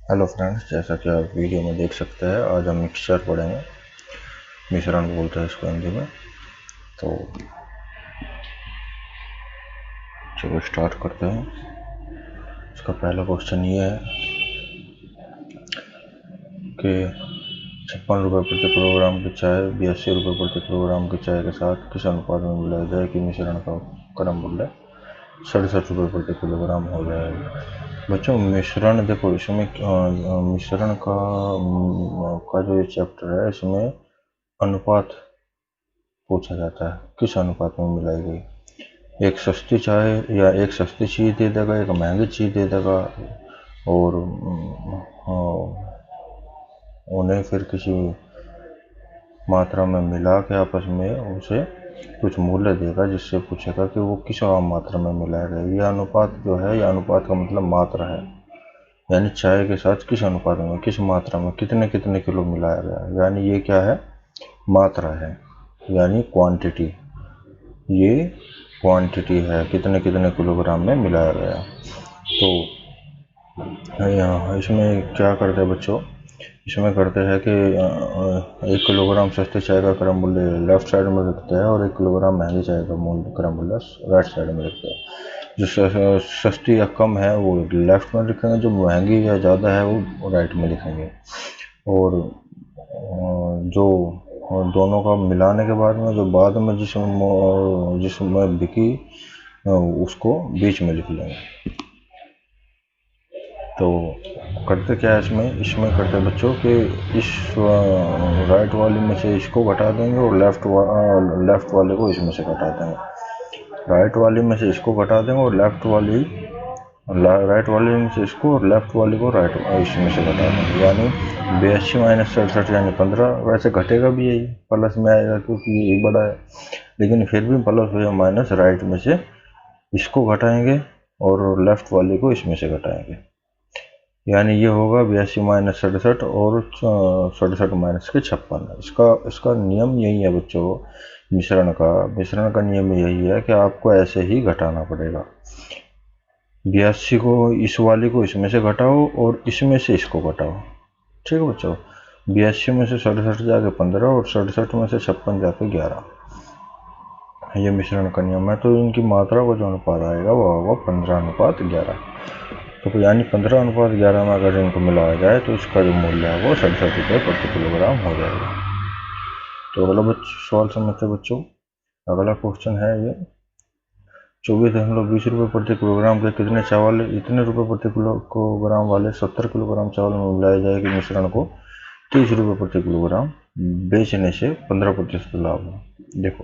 Hello friends, जैसा कि आप वीडियो में देख सकते हैं, आज हम मिक्सचर पढ़ेंगे। मिश्रण बोलते हैं इसको हिंदी में। तो चलो स्टार्ट करते हैं। इसका पहला क्वेश्चन ये है कि 56 रुपये प्रति किलोग्राम की चाय 82 रुपये प्रति किलोग्राम की चाय के साथ किस अनुपात में मिलाया जाए कि मिश्रण का क्रम मूल्य 67 रुपये प्रति किलोग्राम हो जाएगा। बच्चों, मिश्रण देखो, इसमें मिश्रण का जो ये चैप्टर है, इसमें अनुपात पूछा जाता है। किस अनुपात में मिलाई गई। एक सस्ती चाय या एक सस्ती चीज़ दे देगा, एक महंगी चीज़ दे देगा, और उन्हें फिर किसी मात्रा में मिला के आपस में उसे कुछ मूल्य देगा, जिससे पूछेगा कि वो किस मात्रा में मिलाया गया। यह अनुपात जो है, यह अनुपात का मतलब मात्रा है, यानी चाय के साथ किस अनुपात में, किस मात्रा में, कितने कितने किलो मिलाया गया, यानी ये क्या है, मात्रा है, यानी क्वांटिटी। ये क्वांटिटी है, कितने कितने किलोग्राम में मिलाया गया। तो यहाँ इसमें क्या करते हैं बच्चों, इसमें करते हैं कि 1 किलोग्राम सस्ती चाय का क्रम मूल्य लेफ्ट साइड में लिखते हैं और 1 किलोग्राम महंगी चाय का क्रम मूल्य राइट साइड में लिखते हैं। जो सस्ती या कम है वो लेफ्ट में लिखेंगे, जो महंगी या ज़्यादा है वो राइट में लिखेंगे। और जो दोनों का मिलाने के बाद में जो बाद में जिसमें बिकी उसको बीच में लिख लेंगे। तो करते क्या है इसमें करते हैं बच्चों कि इस राइट वाले में से इसको घटा देंगे और लेफ्ट वाले को इसमें से घटा देंगे। राइट वाले में से इसको घटा देंगे और राइट वाले में से इसको और लेफ्ट वाले को राइट इसमें से घटा देंगे, यानी 82 माइनस 67 यानी 15। वैसे घटेगा भी यही, प्लस में आएगा क्योंकि ये बड़ा है, लेकिन फिर भी प्लस हो या माइनस, राइट में से इसको घटाएंगे और लेफ्ट वाले को इसमें से घटाएंगे, यानी ये होगा 82 माइनस 67 और 67 माइनस के 56। इसका नियम यही है बच्चों, मिश्रण का नियम यही है कि आपको ऐसे ही घटाना पड़ेगा। 82 को इस वाले को इसमें से घटाओ और इसमें से इसको घटाओ। ठीक है बच्चों, 82 में से 67 जाके 15 और 67 में से 56 जाके 11। ये मिश्रण का नियम है। तो इनकी मात्रा को जो अनुपात आएगा वो होगा 15:11। तो यानी 15:11 में अगर इनको मिलाया जाए तो इसका जो मूल्य है वो 67 रुपये प्रति किलोग्राम हो जाएगा। तो अगला सवाल समझते बच्चों। अगला क्वेश्चन है ये, 24.20 रुपये प्रति किलोग्राम के कितने चावल इतने रुपये प्रति किलोग्राम वाले 70 किलोग्राम चावल में मिलाया जाएगा कि मिश्रण को 30 रुपये प्रति किलोग्राम बेचने से 15% लाभ हो। देखो,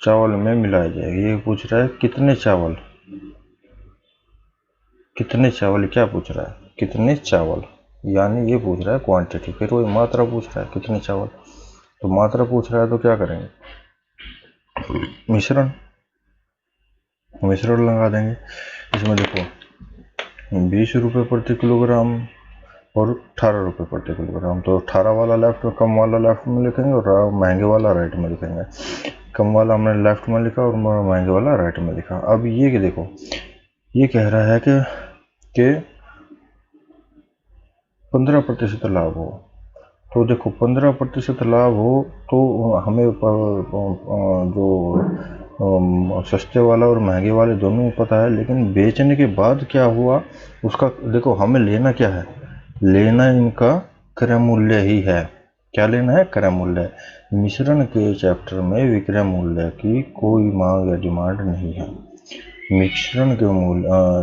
चावल में मिलाया जाएगा, ये पूछ रहा है कितने चावल क्या पूछ रहा है, कितने चावल, यानी ये पूछ रहा है क्वांटिटी। फिर वो मात्रा पूछ रहा है कितने चावल, तो मात्रा पूछ रहा है तो क्या करेंगे, मिश्रण लगा देंगे। इसमें देखो 20 रुपये प्रति किलोग्राम और 18 रुपये प्रति किलोग्राम, तो 18 वाला लेफ्ट में, कम वाला लेफ्ट में लिखेंगे और महंगे वाला राइट में लिखेंगे। कम वाला हमने लेफ्ट में लिखा और महंगे वाला राइट में लिखा। अब ये कि देखो, ये कह रहा है कि 15% लाभ हो। तो देखो 15% लाभ हो तो हमें जो सस्ते वाला और महंगे वाले दोनों पता है, लेकिन बेचने के बाद क्या हुआ उसका देखो, हमें लेना क्या है, लेना इनका क्रय मूल्य ही है। क्या लेना है, क्रय मूल्य। मिश्रण के चैप्टर में विक्रय मूल्य की कोई मांग या डिमांड नहीं है। मिश्रण के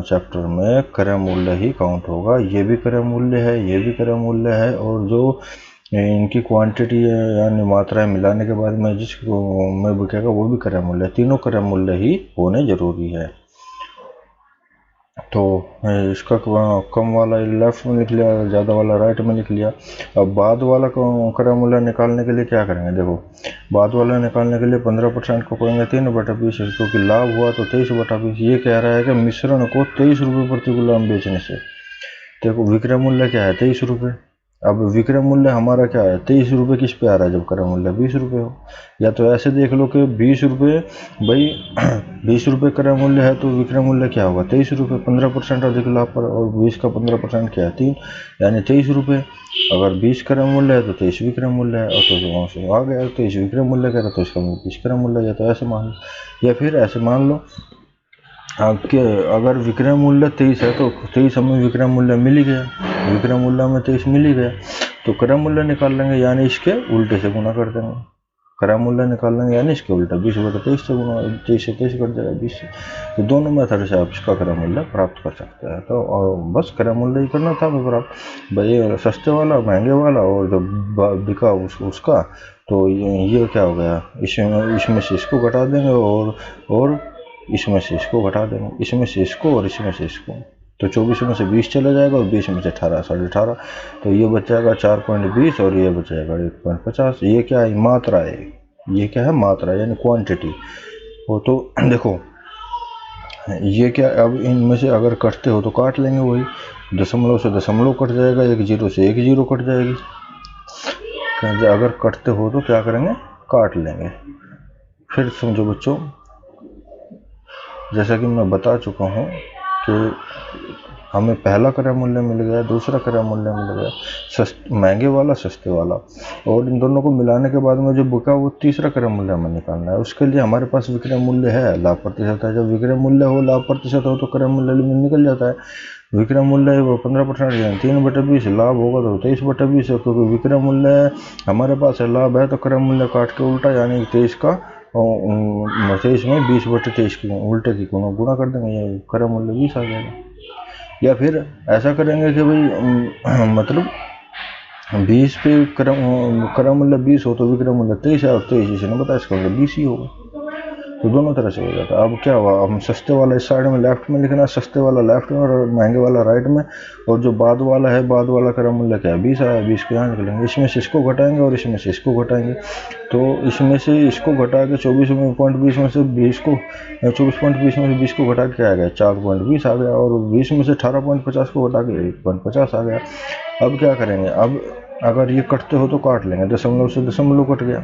चैप्टर में क्रय मूल्य ही काउंट होगा। ये भी क्रय मूल्य है, ये भी क्रय मूल्य है, और जो इनकी क्वांटिटी है यानी मात्राएं मिलाने के बाद में जिसको में बिकेगा वो भी क्रय मूल्य। तीनों क्रय मूल्य ही होने जरूरी है। तो इसका कम वाला लेफ्ट में लिख लिया, ज़्यादा वाला राइट में लिख लिया। अब बाद वाला क्रय मूल्य निकालने के लिए क्या करेंगे, देखो बाद वाला निकालने के लिए 15% को करेंगे 3/20, क्योंकि लाभ हुआ तो 23/20। ये कह रहा है कि मिश्रण को 23 रुपये प्रति किलोग्राम बेचने से, देखो विक्रय मूल्य क्या है 23 रुपये, अब विक्रय मूल्य हमारा क्या है, 23 रुपये किस पे आ रहा है जब क्रय मूल्य 20 रुपये हो। या तो ऐसे देख लो कि 20 रुपये भाई 20 रुपये क्रय मूल्य है तो विक्रय मूल्य क्या होगा 23 रुपये, 15% अधिक लाभ पर, और 20 का 15% क्या है 3, यानी 23 रुपये। अगर 20 क्रय मूल्य है तो 23 विक्रय मूल्य है, और तो वहाँ से आ गया 23 विक्रय मूल्य कह रहा तो इसका 20 क्रय मूल्य है, तो ऐसे मान लो। या फिर ऐसे मान लो आपके अगर विक्रय मूल्य 23 है तो 23 हमें विक्रय मूल्य मिल ही गया, विक्रय मूल्य हमें 23 मिल ही गया, तो क्रय मूल्य निकाल लेंगे यानी इसके उल्टे से गुना कर देंगे। क्रय मूल्य निकाल लेंगे यानी इसके उल्टा 20 बटा 23 से गुना, 23 से 23 कट जाएगा 20 से। तो दोनों मेथड से आप इसका क्रय मूल्य प्राप्त कर सकते हैं। तो और बस क्रय मूल्य ही करना था प्राप्त भाई, सस्ते वाला महंगे वाला और जो बिका उसका। तो ये क्या हो गया, इसमें से इसको घटा देंगे और इसमें से इसको घटा देंगे, इसमें से इसको और इसमें से इसको। तो 24 में से 20 चला जाएगा और 20 में से 18 18.5, तो ये बच जाएगा 4.20 और ये बच जाएगा 1.50। ये क्या है, मात्रा है, ये क्या है मात्रा यानी क्वांटिटी। वो तो देखो ये क्या, अब इनमें से अगर कटते हो तो काट लेंगे, वही दशमलव से दशमलव कट जाएगा, एक जीरो से एक जीरो कट जाएगी। अगर कटते हो तो क्या करेंगे, काट लेंगे। फिर समझो बच्चों, जैसा कि मैं बता चुका हूँ कि हमें पहला क्रय मूल्य मिल गया, दूसरा क्रय मूल्य मिल गया, महंगे वाला सस्ते वाला, और इन दोनों को मिलाने के बाद में जो बिका वो तीसरा क्रय मूल्य हमें निकालना है। उसके लिए हमारे पास विक्रय मूल्य है, लाभ प्रतिशत है। जब विक्रय मूल्य हो लाभ प्रतिशत हो तो क्रय मूल्य लिमिट निकल जाता है। विक्रय मूल्य है वो 15% यानी 3/20, लाभ होगा तो 23/20 है, क्योंकि विक्रय मूल्य हमारे पास है, लाभ है तो क्रय मूल्य काट के उल्टा यानी 23 का 23 में 20/23 की उल्टे की गुना कर देंगे, ये क्रय मूल्य 20 आ जाएगा। या फिर ऐसा करेंगे कि भाई मतलब 20 पे क्रय मूल्य 20 हो तो विक्रय मूल्य 23 है, और 23 जिसने बताया इसका मतलब 20 ही होगा। तो दोनों तरह से हो जाता है। अब क्या हुआ, हम सस्ते वाला इस साइड में लेफ्ट में लिखना है, सस्ते वाला लेफ्ट में और महंगे वाला राइट में, और जो बाद वाला है बाद वाला क्रय मूल्य क्या है 20 आया, 20 को यहाँ निकलेंगे, इसमें से इसको घटाएंगे और इसमें से इसको घटाएंगे। तो इसमें से इसको घटा के 24.20 में से 20 को 24.20 में से 20 को घटा के क्या आ गया 4.20 आ गया, और 20 में से 18.50 को घटा के 1.50 आ गया। अब क्या करेंगे, अब अगर ये कटते हो तो काट लेंगे, दशमलव से दशमलव कट गया,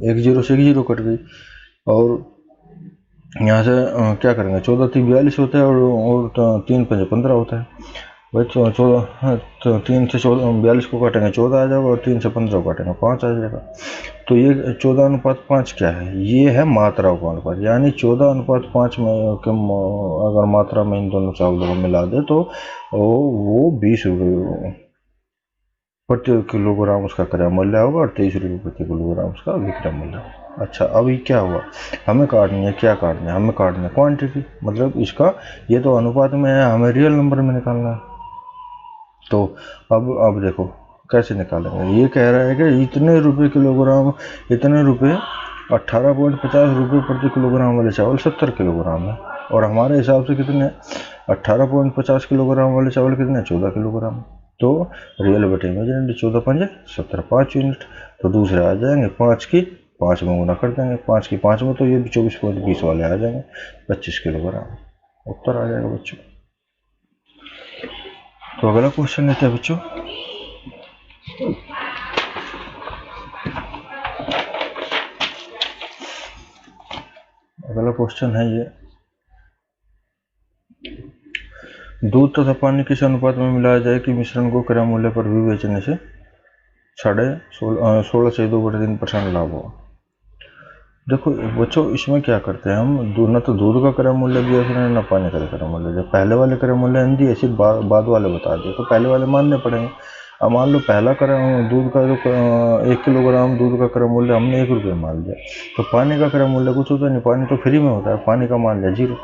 एक जीरो से एक जीरो कट गई, और यहाँ से क्या करेंगे 14 3 42 होता है, और 3 5 15 होता है भाई। 14 तो 3 से 42 को काटेंगे 14 आ जाएगा, और 3 से 15 को काटेंगे 5 आ जाएगा। तो ये 14:5 क्या है, ये है मात्रा का अनुपात, यानी 14:5 में अगर मात्रा में इन दोनों चावलों को मिला दे तो वो 20 रुपये प्रति किलोग्राम उसका क्रय मूल्य होगा, और 23 रुपये प्रति किलोग्राम उसका विक्रय मूल्य होगा। अच्छा, अभी क्या हुआ, हमें काटनी है, क्या काटना है, हमें काटना है क्वांटिटी, मतलब इसका ये तो अनुपात में है, हमें रियल नंबर में निकालना है। तो अब देखो कैसे निकालेंगे, ये कह रहा है कि इतने रुपये किलोग्राम, इतने रुपये 18.50 रुपये प्रति किलोग्राम वाले चावल 70 किलोग्राम है, और हमारे हिसाब से कितने 18.50 किलोग्राम वाले चावल कितने 14 किलोग्राम। तो रियल बटे इमेजिनरी 14 5 70 5 यूनिट। तो दूसरे आ जाएंगे 5 की 5 में गुना कर देंगे, 5 की 5 में तो ये 24.20 वाले आ जाएंगे 25 किलोग्राम, उत्तर आ जाएगा बच्चों। तो अगला क्वेश्चन लेते हैं बच्चों। अगला क्वेश्चन है ये, दूध तथा पानी किस अनुपात में मिलाया जाए कि मिश्रण को क्रय मूल्य पर भी बेचने से 16 से 2/3% लाभ हो। देखो बच्चों, इसमें क्या करते हैं हम, न तो दूध का क्रय मूल्य दिया उसने, न पानी का क्रय मूल्य दिया। पहले वाले क्रय मूल्य नहीं दिए, सिर्फ बाद वाले बता दिए, तो पहले वाले मानने पड़ेंगे। अब मान लो पहला क्रय दूध का जो 1 किलोग्राम दूध का क्रय मूल्य हमने 1 रुपये मान लिया, तो पानी का क्रय मूल्य कुछ होता नहीं, पानी तो फ्री में होता है, पानी का मान लिया 0।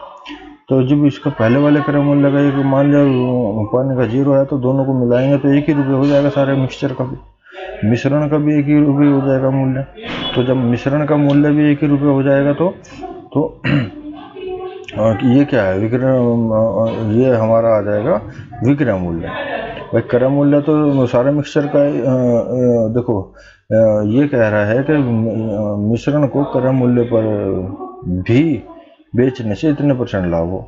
तो जब इसका पहले वाले क्रय मूल्य का एक मान लिया, पानी का 0 है, तो दोनों को मिलाएंगे तो 1 ही रुपये हो जाएगा, सारे मिक्सचर का भी, मिश्रण का भी 1 ही रुपये हो जाएगा मूल्य। तो जब मिश्रण का मूल्य भी 1 ही रुपये हो जाएगा तो ये क्या है, विक्रय, ये हमारा आ जाएगा विक्रय मूल्य। भाई क्रय मूल्य तो सारे मिक्सचर का देखो ये कह रहा है कि मिश्रण को क्रय मूल्य पर भी बेचने से इतने % लाभ हो।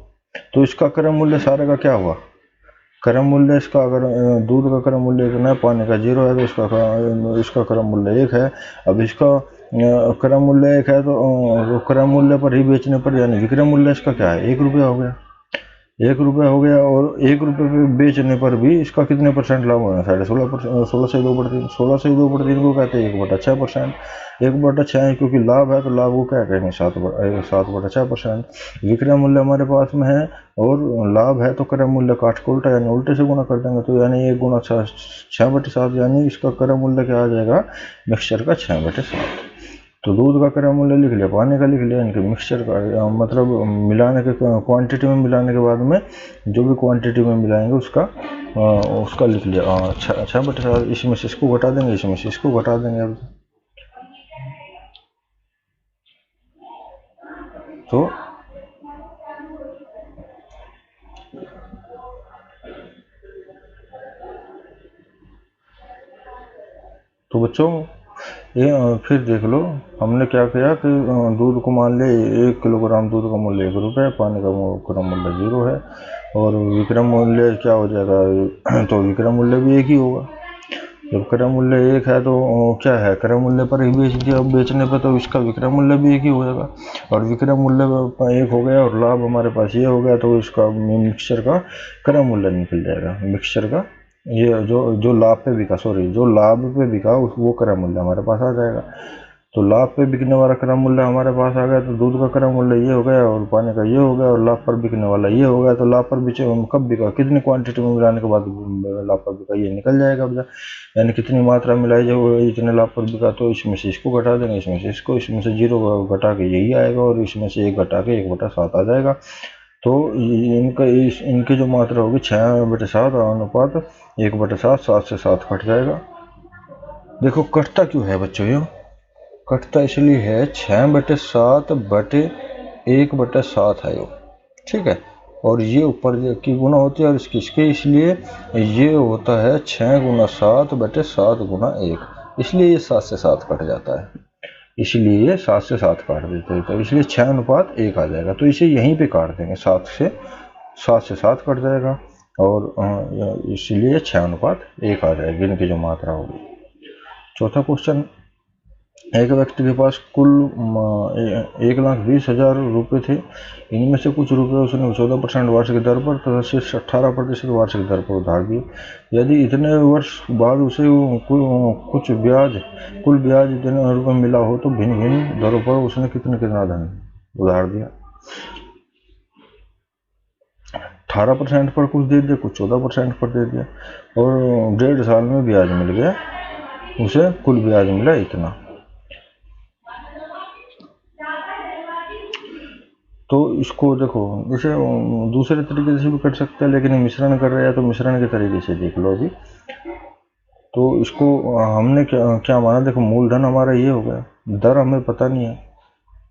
तो इसका क्रय मूल्य सारे का क्या हुआ, क्रम मूल्य इसका, अगर दूध का क्रम मूल्य इतना है, पानी का 0 है, तो इसका क्रम मूल्य 1 है। अब इसका क्रम मूल्य 1 है तो क्रम मूल्य पर ही बेचने पर यानी विक्रय मूल्य इसका क्या है, 1 रुपया हो गया, 1 रुपया हो गया। और 1 रुपये पे बेचने पर भी इसका कितने परसेंट लाभ होना, 16.5%, 16 से 2/3, 16 से 2/3 को कहते हैं 1/6%, 1/6 क्योंकि लाभ है तो लाभ को क्या कहेंगे, 7/6%। विक्रय मूल्य हमारे पास में है और लाभ है तो क्रय मूल्य काट के उल्टा यानी उल्टे से गुना कर देंगे, तो यानी 1 गुना 6/7, यानी इसका क्रय मूल्य क्या आ जाएगा, मिक्सचर का 6/7। तो दूध का क्रय मूल्य लिख लिया, पानी का लिख लिया, इनके मिक्सचर का मतलब मिलाने के क्वांटिटी में मिलाने के बाद में जो भी क्वांटिटी में मिलाएंगे उसका लिख लिया 6/7। इसमें से इसको घटा देंगे, इसमें से इसको घटा देंगे। अब तो बच्चों ये फिर देख लो, हमने क्या किया कि दूध को मान ले 1 किलोग्राम दूध का मूल्य 1 रुपये, पानी का क्रम मूल्य 0 है, और विक्रम मूल्य क्या हो जाएगा, तो विक्रम मूल्य भी 1 ही होगा। जब क्रय मूल्य 1 है तो क्या है, क्रय मूल्य पर ही बेच दिया, बेचने पर तो इसका विक्रय मूल्य भी 1 ही हो जाएगा, और विक्रय मूल्य 1 हो गया और लाभ हमारे पास ये हो गया, तो इसका मिक्सचर का क्रय मूल्य निकल जाएगा। मिक्सचर का ये जो लाभ पे बिका, जो लाभ पे बिका वो क्रय मूल्य हमारे पास आ जाएगा। तो लाभ पे बिकने वाला क्रय मूल्य हमारे पास आ गया, तो दूध का क्रय मूल्य ये हो गया और पानी का ये हो गया, और लाभ पर बिकने वाला ये हो गया। तो लाभ पर कब बिका, कितनी क्वांटिटी में मिलाने के बाद लाभ पर बिका, ये निकल जाएगा। अब यानी कितनी मात्रा मिलाई जो इतने लाभ पर बिका, तो इसमें से इसको घटा देंगे, इसमें से इसको, इसमें से 0 घटा के यही आएगा, और इसमें से 1 घटा के 1/7 आ जाएगा। तो इनकी जो मात्रा होगी 6/7 अनुपात 1/7, 7 से 7 कट जाएगा। देखो कटता क्यों है बच्चों, ये कटता इसलिए है 6/7/1/7 है ये, ठीक है। और ये ऊपर की गुना होती है और इसके इसलिए ये होता है 6 गुना 7/7 × 1, इसलिए ये 7 से 7 कट जाता है, इसलिए ये 7 से 7 काट देते हैं, तो इसलिए 6:1 आ जाएगा। तो इसे यहीं पे काट देंगे, 7 से 7 कट जाएगा, और इसलिए 6:1 आ जाएगी इनकी जो मात्रा होगी। चौथा क्वेश्चन, एक व्यक्ति के पास कुल 1,20,000 रुपये थे, इनमें से कुछ रुपये उसने 14% वार्षिक दर पर तथा शेष 18% वार्षिक दर पर उधार दिए। यदि इतने वर्ष बाद उसे कुल ब्याज इतने रुपये मिला हो तो भिन्न भिन्न दरों पर उसने कितना धन उधार दिया। 18% पर कुछ दे दिया, कुछ 14% पर दे दिया, और 1.5 साल में ब्याज मिल गया, उसे कुल ब्याज मिला इतना। तो इसको देखो, जैसे दूसरे तरीके से भी कर सकते हैं, लेकिन मिश्रण कर रहे हैं तो मिश्रण के तरीके से देख लो अभी। तो इसको हमने क्या माना, देखो मूलधन हमारा ये हो गया, दर हमें पता नहीं है,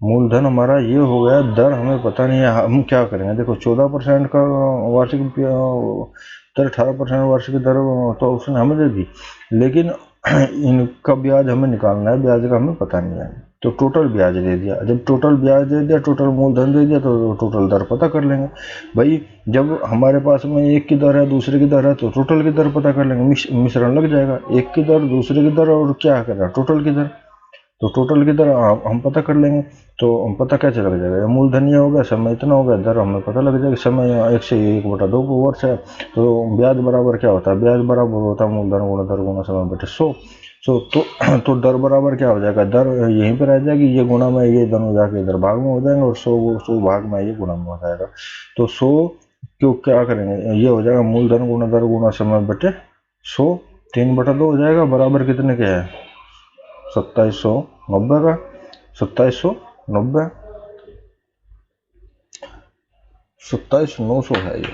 मूलधन हमारा ये हो गया, दर हमें पता नहीं है। हम क्या करेंगे, देखो 14% का वार्षिक दर, 18% वार्षिक दर तो उसने हमें दे दी, लेकिन इनका ब्याज हमें निकालना है, ब्याज का हमें पता नहीं है, तो टोटल ब्याज दे दिया। जब टोटल ब्याज दे दिया, टोटल मूलधन दे दिया, तो टोटल दर पता कर लेंगे भाई। जब हमारे पास में एक की दर है, दूसरे की दर है, तो टोटल की दर पता कर लेंगे, मिश्रण लग जाएगा, एक की दर, दूसरे की दर, और क्या करेगा, टोटल की दर। तो टोटल की दर हम पता कर लेंगे, तो हम पता कैसे लग जाएगा, मूलधन ये हो गया, समय इतना हो गया, दर हमें पता लग जाएगा। समय 1 से 1/2 वर्ष है, तो ब्याज बराबर क्या होता है, ब्याज बराबर होता है मूलधन गुणा दर गुणा समय बटे 100। तो दर बराबर क्या हो जाएगा, दर यहीं पर रह जाएगी, ये गुणा में ये दोनों जाके इधर भाग में हो जाएंगे, और 100 भाग में ये गुणा में हो जाएगा। तो 100 क्यों क्या करेंगे, ये हो जाएगा मूलधन गुणा दर गुणा समय बटे 100, 3/2 हो जाएगा, बराबर कितने के है, 2790 का, 2790, 27,900 है ये,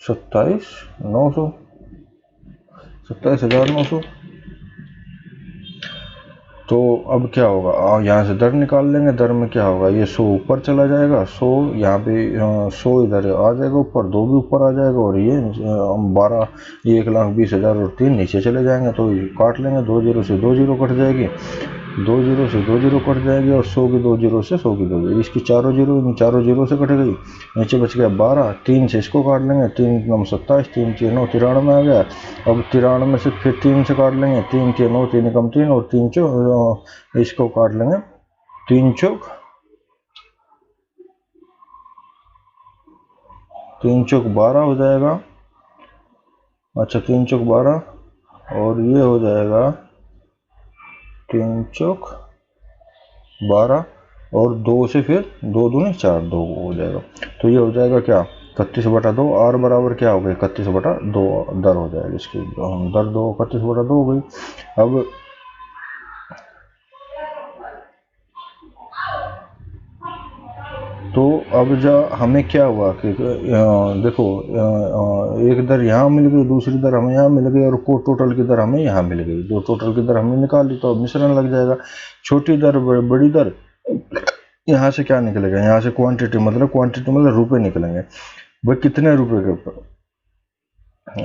27,900, 27,900। तो अब क्या होगा, यहाँ से दर निकाल लेंगे, दर में क्या होगा, ये 100 ऊपर चला जाएगा, 100 यहाँ पे 100 इधर आ जाएगा ऊपर, 2 भी ऊपर आ जाएगा, और ये 12, 1,20,000 और 3 नीचे चले जाएंगे, तो काट लेंगे, 2 0 से 2 0 कट जाएगी, 2 जीरो से 2 जीरो कट जाएगी और 100 की 2 जीरो से 100 की 2 जीरो, इसकी चारों जीरो, इन चारों जीरो से कट गई, नीचे बच गया 12, 3 से इसको काट लेंगे, 3 9 27, 3 3 9 93 आ गया। अब 93 से फिर 3 से काट लेंगे, 3 3 9 3 कम 3 और 3 चौक इसको काट लेंगे, 3 चौक 12 हो जाएगा। अच्छा 3 चौक 12 और ये हो जाएगा 3 चौक 12 और 2 से फिर 2 दूनी 4, 2 हो जाएगा। तो ये हो जाएगा क्या 31/2, आर बराबर क्या हो गई 31/2 दर हो जाएगी इसकी, दर 2 31/2 हो गई। अब तो अब हमें क्या हुआ कि देखो एक दर यहाँ मिल गई, दूसरी दर हमें यहाँ मिल गई और टोटल की दर हमें यहाँ मिल गई, दो टोटल की दर हमने निकाल ली, तो अब मिश्रण लग जाएगा। छोटी दर बड़ी दर, यहाँ से क्या निकलेगा, यहाँ से क्वांटिटी मतलब रुपए निकलेंगे। भाई कितने रुपए के ऊपर,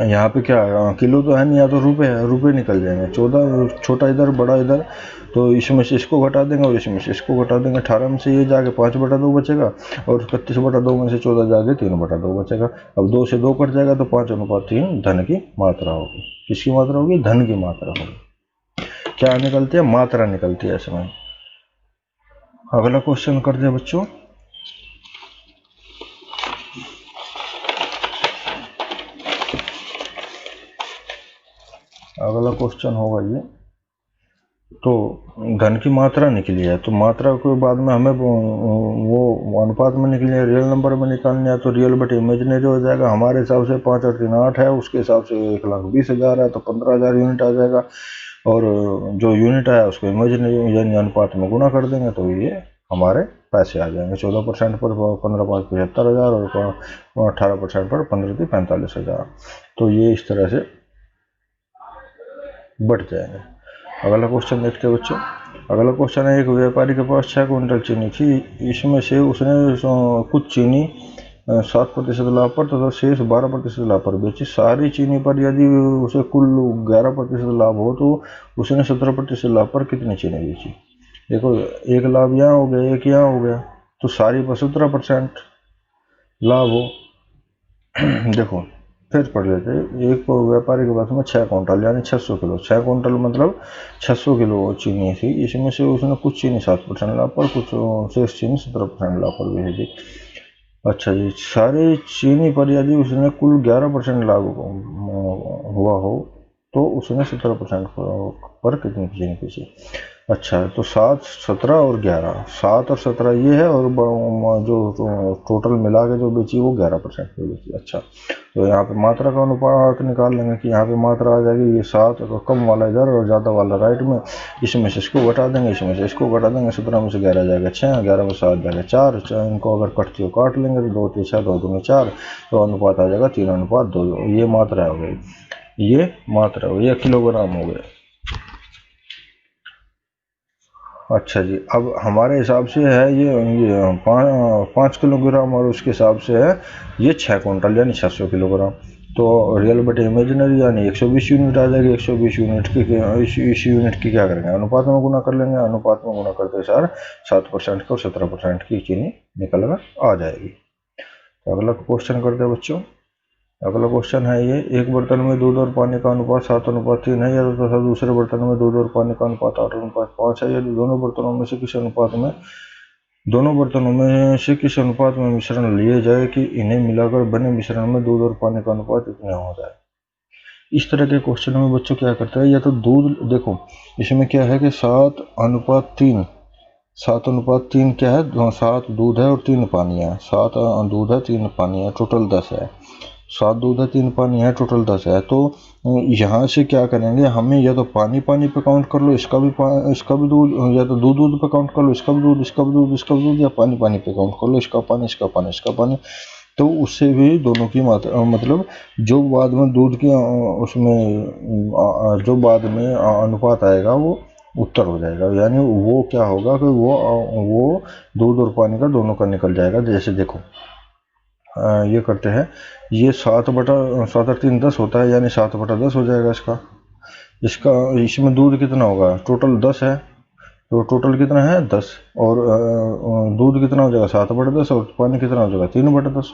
यहाँ पे क्या किलो तो है नहीं, यहाँ तो रुपए है, रुपए निकल जाएंगे। 14, छोटा इधर बड़ा इधर, तो इसमें से इसको घटा देंगे और इसमें से इसको घटा देंगे। 18 में से ये जाके 5/2 बचेगा और 31/2 में से 14 जाके 3/2 बचेगा। अब 2 से 2 कट जाएगा तो 5:3 धन की मात्रा होगी। किसकी मात्रा होगी, धन की मात्रा होगी। क्या निकलती है, मात्रा निकलती है इसमें। अगला क्वेश्चन कर दे बच्चों। अगला क्वेश्चन होगा ये, तो धन की मात्रा निकली है, तो मात्रा के बाद में हमें वो अनुपात में निकली है, रियल नंबर में निकालनी है, तो रियल बटे इमेजिनरी हो जाएगा। हमारे हिसाब से 5 और 3 8 है, उसके हिसाब से 1,20,000 है, तो 15,000 यूनिट आ जाएगा। और जो यूनिट है उसको इमेजिनरी यानी अनुपात में गुना कर देंगे तो ये हमारे पैसे आ जाएंगे। 14% पर 15 5 75,000 और 18% पर 15 3 45,000। तो ये इस तरह से बढ़ जाएंगे। अगला क्वेश्चन देखते हैं बच्चों। अगला क्वेश्चन है, एक व्यापारी के पास 6 क्विंटल चीनी थी, इसमें से उसने कुछ चीनी 7% लाभ पर तथा शेष 12% लाभ पर बेची। सारी चीनी पर यदि उसे कुल 11% लाभ हो तो उसने 17% लाभ पर कितनी चीनी बेची। देखो एक लाभ यहाँ हो गया, एक यहाँ हो गया, तो सारी पर 17% लाभ हो। देखो फिर पढ़ लेते हैं। एक व्यापारी के पास में 6 क्विंटल यानी 600 किलो, 6 क्विंटल मतलब 600 किलो चीनी थी, इसमें से उसने कुछ चीनी 7% लाभ पर, कुछ शेष चीनी 17% लाभ पर बेची थी। अच्छा जी, सारे चीनी पर यदि उसने कुल 11% लाभ हुआ हो तो उसने 17% पर कितनी चीनी बेची। अच्छा तो 7 17 और 11, 7 और 17 ये है, और जो टोटल मिला के जो बेची वो 11% पे बेची। अच्छा तो यहाँ पे मात्रा का अनुपात निकाल लेंगे कि यहाँ पे मात्रा आ जाएगी ये 7 तो कम वाला इधर और ज़्यादा वाला राइट में, इसमें से इसको घटा देंगे, इसमें से इसको घटा देंगे। 17 में से 11 जाएगा 6, 11 में 7 जाएगा 4, इनको अगर कटती हो काट लेंगे तो 2 3 6 2 2 4, तो अनुपात आ जाएगा 3:2। ये मात्रा हो गई, ये मात्रा हो गई, ये किलोग्राम हो गया। अच्छा जी, अब हमारे हिसाब से है ये 5 किलोग्राम और उसके हिसाब से है ये 6 क्विंटल यानी 600 किलोग्राम। तो रियल बटे इमेजिनरी यानी 120 यूनिट आ जाएगी। 120 यूनिट की इस यूनिट की क्या करेंगे, अनुपात में गुना कर लेंगे। अनुपात में गुना करते सार 7% की और 17% की चीनी निकल कर आ जाएगी। तो अगला क्वेश्चन करते हैं बच्चों। अगला क्वेश्चन है ये, एक बर्तन में दूध और पानी का अनुपात 7:3 है, यदि तथा दूसरे बर्तन में दूध और पानी का अनुपात 8:5 है। यदि दोनों बर्तनों में से किसी अनुपात में मिश्रण लिए जाए कि इन्हें मिलाकर बने मिश्रण में दूध और पानी का अनुपात इतना हो जाए। इस तरह के क्वेश्चन में बच्चों क्या करते हैं, या तो दूध, देखो इसमें क्या है कि 7:3, 7:3 क्या है, 7 दूध है और 3 पानी है। 7 दूध है 3 पानी है, टोटल 10 है। 7 दूध है 3 पानी है, टोटल 10 है। तो यहाँ से क्या करेंगे, हमें या तो पानी पे काउंट कर लो, इसका भी दूध, या तो दूध पे काउंट कर लो, इसका भी दूध, इसका भी दूध, इसका भी दूध, या पानी पे काउंट कर लो, इसका पानी, इसका पानी, इसका पानी। तो उससे भी दोनों की मात्रा, मतलब जो बाद में दूध की उसमें जो बाद में अनुपात आएगा वो उत्तर हो जाएगा। यानी वो क्या होगा कि वो दूध और पानी का दोनों का निकल जाएगा। जैसे देखो ये करते हैं, ये 7/3 10 होता है, यानी 7/10 हो जाएगा इसका। इसमें दूध कितना होगा, टोटल 10 है, तो टोटल कितना है 10, और दूध कितना हो जाएगा 7/10, और पानी कितना हो जाएगा 3/10।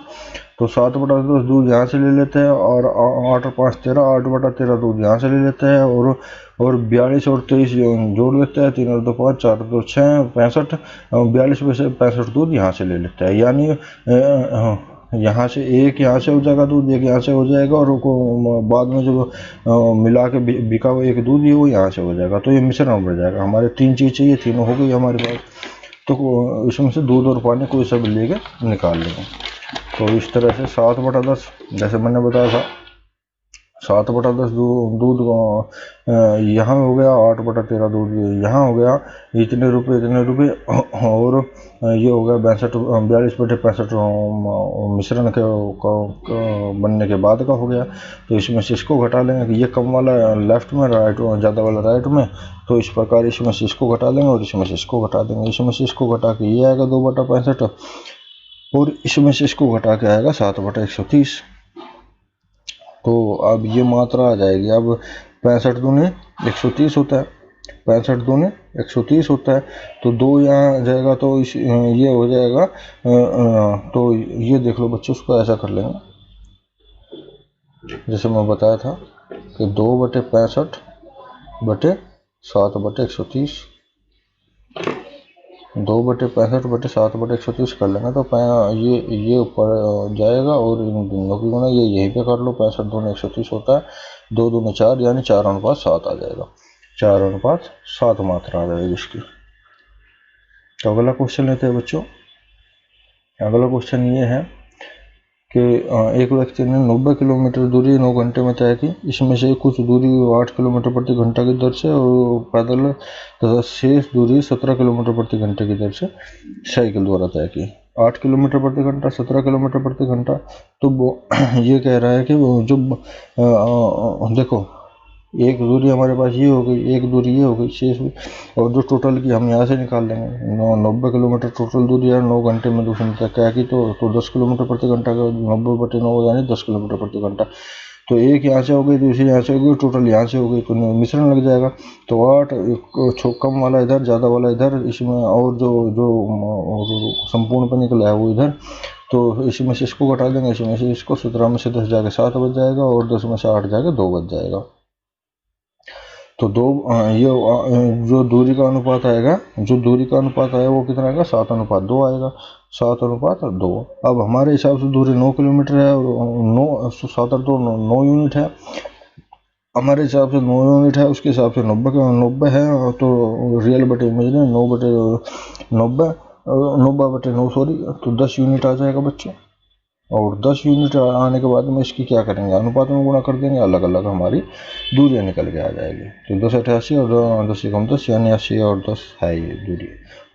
तो 7/10 दूध यहाँ से ले लेते हैं, और 8 और 5 13, 8/13 दूध यहाँ से ले लेते हैं, और 42 और 23 जोड़ लेते हैं, 3 और 2 5, 4 और 2 6, 65, 42 में से 65 दूध यहाँ से ले लेते हैं। यानी यहाँ से एक यहाँ से हो जाएगा दूध, एक यहाँ से हो जाएगा, और बाद में जो मिला के बिका हुआ एक दूध ये वो यहाँ से हो जाएगा। तो ये मिश्रण बढ़ जाएगा। हमारे 3 चीज़ चाहिए, तीनों हो गई हमारे पास। तो इसमें से दूध और पानी कोई सब लेके निकाल लेंगे। तो इस तरह से 7/10 जैसे मैंने बताया था, 7/10 दूध यहाँ हो गया, 8/13 दूध यहाँ हो गया, इतने रुपए, और ये हो गया 42/65 मिश्रण के बनने के बाद का हो गया। तो इसमें से इसको घटा लेंगे कि ये कम वाला लेफ्ट में, राइट ज़्यादा वाला राइट में। तो इस प्रकार इसमें से इसको घटा लेंगे और इसमें से इसको घटा देंगे। इसमें से इसको घटा के ये आएगा 2/65, और इसमें से इसको घटा के आएगा 7/130। तो अब ये मात्रा आ जाएगी। अब 65 दूने 130 होता है, 65 दूने 130 होता है। तो 2 यहाँ जाएगा तो ये हो जाएगा। तो ये देख लो बच्चों, उसको ऐसा कर लेंगे जैसे मैं बताया था कि 2/65/7/130, 2/65/7/130 कर लेंगे। तो ये ऊपर जाएगा, और इन दोनों की गुना ये यहीं पे कर लो। 65 दूने 130 होता है, 2 दूने 4, यानी 4:7 आ जाएगा। 4:7 मात्रा आ जाएगी इसकी। तो अगला क्वेश्चन लेते हैं बच्चों। अगला क्वेश्चन ये है कि एक व्यक्ति ने 90 किलोमीटर दूरी 9 घंटे में तय की। इसमें से कुछ दूरी 8 किलोमीटर प्रति घंटा की दर से और पैदल तथा शेष दूरी 17 किलोमीटर प्रति घंटे की दर से साइकिल द्वारा तय की। 8 किलोमीटर प्रति घंटा, 17 किलोमीटर प्रति घंटा। तो वो ये कह रहा है कि जो देखो, एक दूरी हमारे पास ये हो गई, एक दूरी ये हो गई, शेष हुई, और जो टोटल की हम यहाँ से निकाल लेंगे। 90 किलोमीटर टोटल दूरी है 9 घंटे में दूसरे तक क्या की, तो 10 किलोमीटर प्रति घंटा का 90/9 यानी 10 किलोमीटर प्रति घंटा। तो एक यहाँ से हो गई, दूसरी यहाँ से हो गई, टोटल यहाँ से हो गई, तो मिश्रण लग जाएगा। तो 8 कम वाला इधर, ज़्यादा वाला इधर, इसमें और जो संपूर्ण पर निकला है वो इधर। तो इसमें से इसको घटा देंगे, इसमें से इसको, 17 में से 10 जाके 7 बच जाएगा, और 10 में से 8 जाके 2 बच जाएगा। तो ये जो दूरी का अनुपात आएगा, वो कितना आएगा, 7:2 आएगा, 7:2। अब हमारे हिसाब से दूरी 9 किलोमीटर है, और 7:2 9 यूनिट है हमारे हिसाब से, 9 यूनिट है। उसके हिसाब से 90 है। तो रियल बटे इमेजिनरी 90/9 सॉरी, तो 10 यूनिट आ जाएगा बच्चों। और 10 यूनिट आने के बाद में इसकी क्या करेंगे, अनुपात में गुणा कर देंगे, अलग अलग हमारी दूरियां निकल के आ जाएगी। तो 10 88 और 10 कम 10, यानी 80 और 10 है ये दूरी।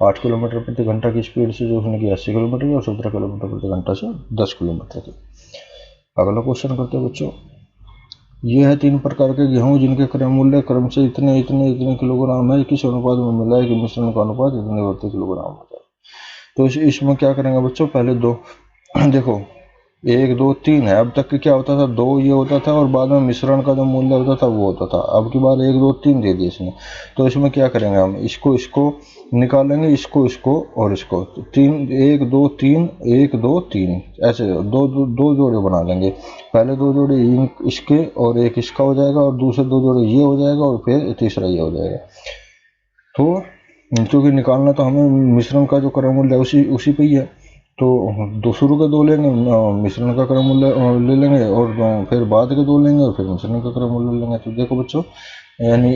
8 किलोमीटर प्रति घंटा की स्पीड से जो उसने की 80 किलोमीटर की, और 17 किलोमीटर प्रति घंटा से 10 किलोमीटर की। अगला क्वेश्चन करते हैं बच्चों। ये है 3 प्रकार के गेहूं जिनके क्रय मूल्य क्रम से इतने किलोग्राम है। किस अनुपात में मिला है कि मिश्रण का अनुपात इतने प्रति किलोग्राम होता है। तो इसमें क्या करेंगे बच्चों, पहले देखो 1 2 3 है। अब तक क्या होता था, 2 ये होता था, और बाद में मिश्रण का जो मूल्य होता था वो होता था। अब की बार 1 2 3 दे दिए इसने। तो इसमें क्या करेंगे, हम इसको निकालेंगे, इसको और इसको। 1 2 3 1 2 3 ऐसे दो जोड़े बना लेंगे। पहले 2 जोड़े इसके और एक इसका हो जाएगा, और दूसरे 2 जोड़े ये हो जाएगा, और फिर तीसरा ये हो जाएगा। तो क्योंकि निकालना तो हमें मिश्रण का जो क्रय मूल्य उसी पे ही है। तो शुरू के 2 लेंगे, मिश्रण का क्रय मूल्य ले लेंगे, और फिर बाद के 2 लेंगे, और फिर मिश्रण का क्रय मूल्य लेंगे। तो देखो बच्चों, यानी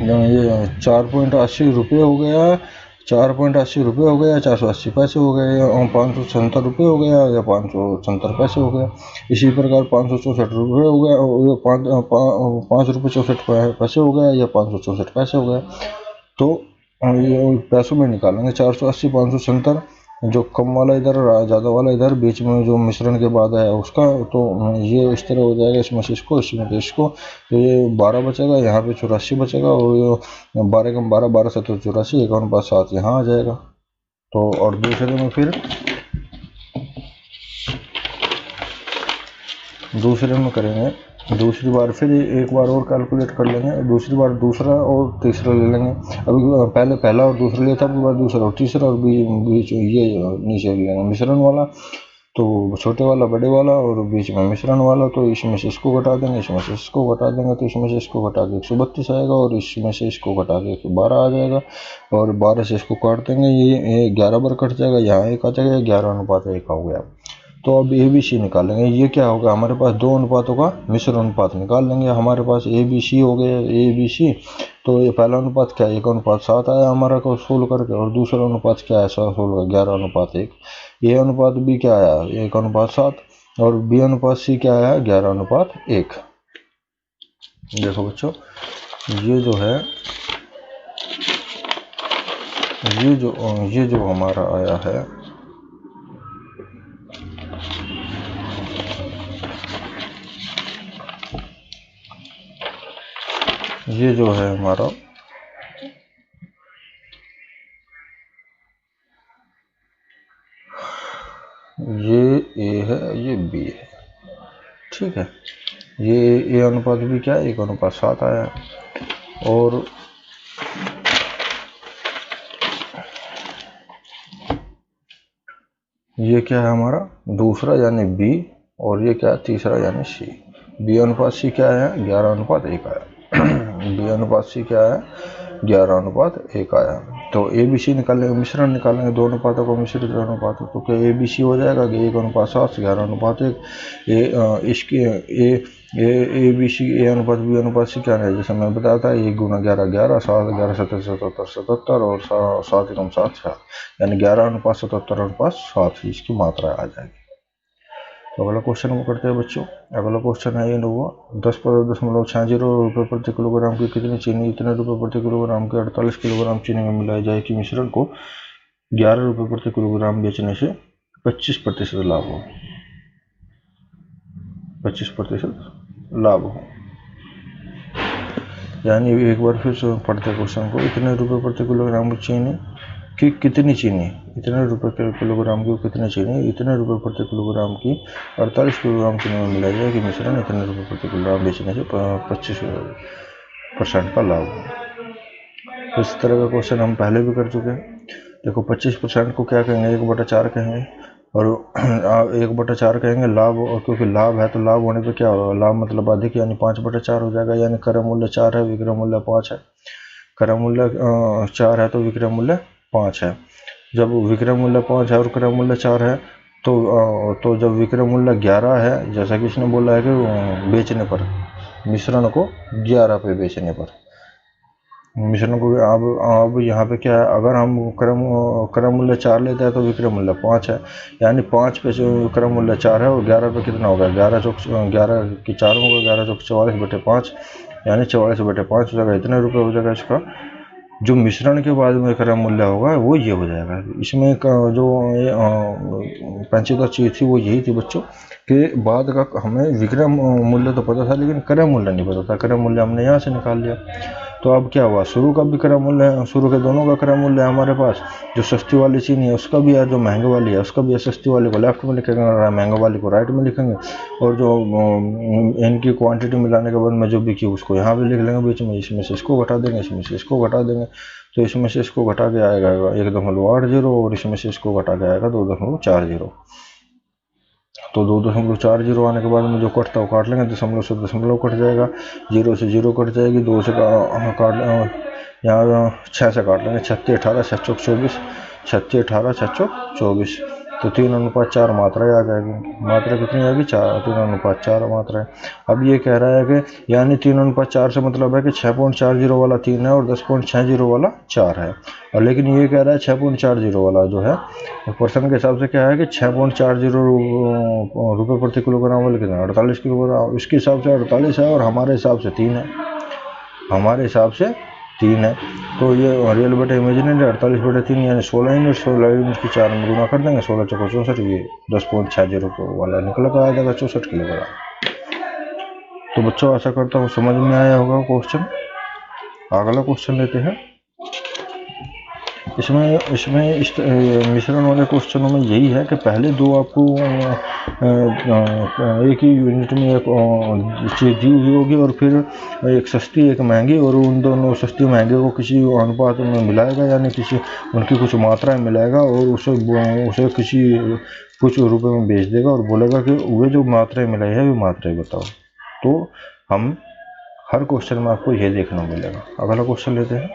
ये 4.80 रुपये हो गया, 4.80 रुपये हो गया, 480 पैसे हो गए, 576 रुपये हो गया, या 576 पैसे हो गया। इसी प्रकार 564 रुपये हो गया, 5 रुपये 64 पैसे हो गया, या 564 पैसे हो गया। तो ये पैसों में निकालेंगे। 480 577, जो कम वाला इधर, ज़्यादा वाला इधर, बीच में जो मिश्रण के बाद है उसका। तो ये इस तरह हो जाएगा, इसमें से इसको, इसमें से इसको। तो ये 12 बचेगा, यहाँ पे 84 बचेगा, और ये 12 कम 12 12 7 84, 51/7 यहाँ आ जाएगा। तो और दूसरे में करेंगे दूसरी बार फिर एक बार और कैलकुलेट कर लेंगे, दूसरी बार दूसरा और तीसरा ले लेंगे। अभी पहले पहला और दूसरा लिया था, अभी बार दूसरा और तीसरा, और बीच ये नीचे ले लेंगे मिश्रण वाला, तो छोटे वाला बड़े वाला और बीच में मिश्रण वाला, तो इसमें से इसको घटा देंगे, इसमें से इसको घटा देंगे, तो इसमें से इसको घटा के 132 आएगा, और इसमें से इसको घटा के 112 आ जाएगा, और 12 से इसको काट देंगे, ये 11 बार कट जाएगा, यहाँ 1 आ जाएगा, 11:1 हो गया। तो अब ABC निकालेंगे, ये क्या होगा, हमारे पास दो अनुपातों का मिश्र अनुपात निकाल लेंगे। हमारे पास ABC हो गया, ABC, तो ये पहला अनुपात क्या है, 1:7 आया हमारा को सोल्व करके, और दूसरा अनुपात क्या है, सोल्व 11:1। ए अनुपात B क्या आया, 1:7, और B अनुपात C क्या आया, 11:1। देखो बच्चों, ये जो है, ये जो हमारा आया है, ये जो है हमारा, ये A है, ये B है, ठीक है। ये A अनुपात भी क्या है, 1:7 आया है, और ये क्या है हमारा दूसरा यानी B, और ये क्या है तीसरा यानी C। B अनुपात C क्या है, 11:1 आया। B अनुपात C क्या है, 11:1 आया। तो ABC निकालेंगे, मिश्रण निकालेंगे, दो अनुपातों को मिश्रित अनुपात, तो क्या ABC हो जाएगा कि 1:7 से 11:1। इसके ABC A अनुपात B अनुपात C क्या है, जैसे मैं बताया था, 1 × 11 11, 7 11 77 77 77, और 7 × 7 7, यानी 11:77:7 इसकी मात्रा आ जाएगी। तो अगला क्वेश्चन हम करते हैं बच्चों। अगला क्वेश्चन है ये 10.60 रुपये प्रति किलोग्राम की कितनी चीनी इतने रुपये प्रति किलोग्राम के 48 किलोग्राम चीनी में मिलाई जाए कि मिश्रण को 11 रुपये प्रति किलोग्राम बेचने से 25% लाभ हो, 25% लाभ हो। यानी एक बार फिर से पढ़ते क्वेश्चन को, इतने रुपये प्रति किलोग्राम की चीनी की कितनी चीनी, इतने रुपये किलोग्राम की कितनी चीनी इतने रुपये प्रति किलोग्राम की 48 किलोग्राम चीनी में मिलाई जाए कि मिश्रण इतने रुपये प्रति किलोग्राम बेचने से 25% का लाभ हो। इस तरह का क्वेश्चन हम पहले भी कर चुके हैं। देखो 25% को क्या कहेंगे, 1/4 कहेंगे, और 1/4 कहेंगे लाभ, और क्योंकि लाभ है तो लाभ होने पे क्या होगा, लाभ मतलब अधिक, यानी 5/4 हो जाएगा। यानी क्रय मूल्य 4 है, विक्रय मूल्य 5 है। क्रय मूल्य 4 है तो विक्रय मूल्य 5 है। जब विक्रय मूल्य 5 है और क्रय मूल्य 4 है, तो जब विक्रय मूल्य 11 है, जैसा कि इसने बोला है कि बेचने पर, मिश्रण को 11 पे बेचने पर, मिश्रण को अब यहाँ पे क्या है, अगर हम क्रय मूल्य 4 लेते हैं तो विक्रय मूल्य 5 है, यानी 5 पे विक्रय मूल्य 4 है, और 11 पे कितना होगा, 11 की 4 होगा, 11 चौक 44/5, यानी 44/5 हो जाएगा, इतने रुपये हो जाएगा इसका। जो मिश्रण के बाद में क्रय मूल्य होगा वो ये हो जाएगा। इसमें जो पेचीदा चीज़ थी वो यही थी बच्चों कि बाद का हमें विक्रय मूल्य तो पता था, लेकिन क्रय मूल्य नहीं पता था। क्रय मूल्य हमने यहाँ से निकाल लिया। तो अब क्या हुआ, शुरू का भी क्रय मूल्य है, शुरू के दोनों का क्रय मूल्य है हमारे पास। जो सस्ती वाली चीनी है उसका भी है, जो महंगे वाली है उसका भी है। सस्ती वाली को लेफ्ट में लिखेंगे, महंगे वाली को राइट में लिखेंगे, और जो इनकी क्वांटिटी मिलाने के बाद में जो बिकी उसको यहाँ भी लिख लेंगे बीच में। इसमें से इसको घटा देंगे, इसमें से इसको घटा देंगे, तो इसमें से इसको घटा के आएगा 1.80, और इसमें से इसको घटा के आएगा 2.40। तो 2.40 आने के बाद में जो कटता है वो काट लेंगे, दशमलव से दशमलव कट जाएगा, 0 से 0 कट जाएगी, 2 से काट, यहाँ 6 से काट लेंगे, 36 18 6 चौक 24, 36 18 6 चौक 24, तो 3:4 मात्राएं आ जाएगी। मात्रा कितनी आएगी, 3:4 मात्रा है। अब ये कह रहा है कि यानी 3:4 से मतलब है कि 6.40 वाला 3 है और 10.60 वाला 4 है, और लेकिन ये कह रहा है 6.40 वाला जो है पर्सन के हिसाब से क्या है कि 6.40 रुपये प्रति किलोग्राम वाले कितना 48 किलोग्राम, इसके हिसाब से 48 है, और हमारे हिसाब से 3 है, हमारे हिसाब से 3 है। तो ये रियल बटे इमेजिनरी 48/3 यानी 16 यूनिट, 16 यूनिट की 4 में गुना कर देंगे, 16 चौको 64, ये 10.60 वाला निकल कर आ जाएगा 64 किलोग्राम। तो बच्चों आशा करता हूँ समझ में आया होगा क्वेश्चन। अगला क्वेश्चन लेते हैं। इसमें इसमें इस मिश्रण वाले क्वेश्चनों में यही है कि पहले दो आपको एक ही यूनिट में एक चीज़ दी हुई होगी और फिर एक सस्ती एक महंगी, और उन दोनों सस्ती महंगे को किसी अनुपात में मिलाएगा, यानी किसी उनकी कुछ मात्रा में मिलाएगा और उसे किसी कुछ रुपए में बेच देगा और बोलेगा कि वे जो मात्राएं मिलाई है वे मात्राएं बताओ। तो हम हर क्वेश्चन में आपको ये देखना मिलेगा। अगला क्वेश्चन लेते हैं।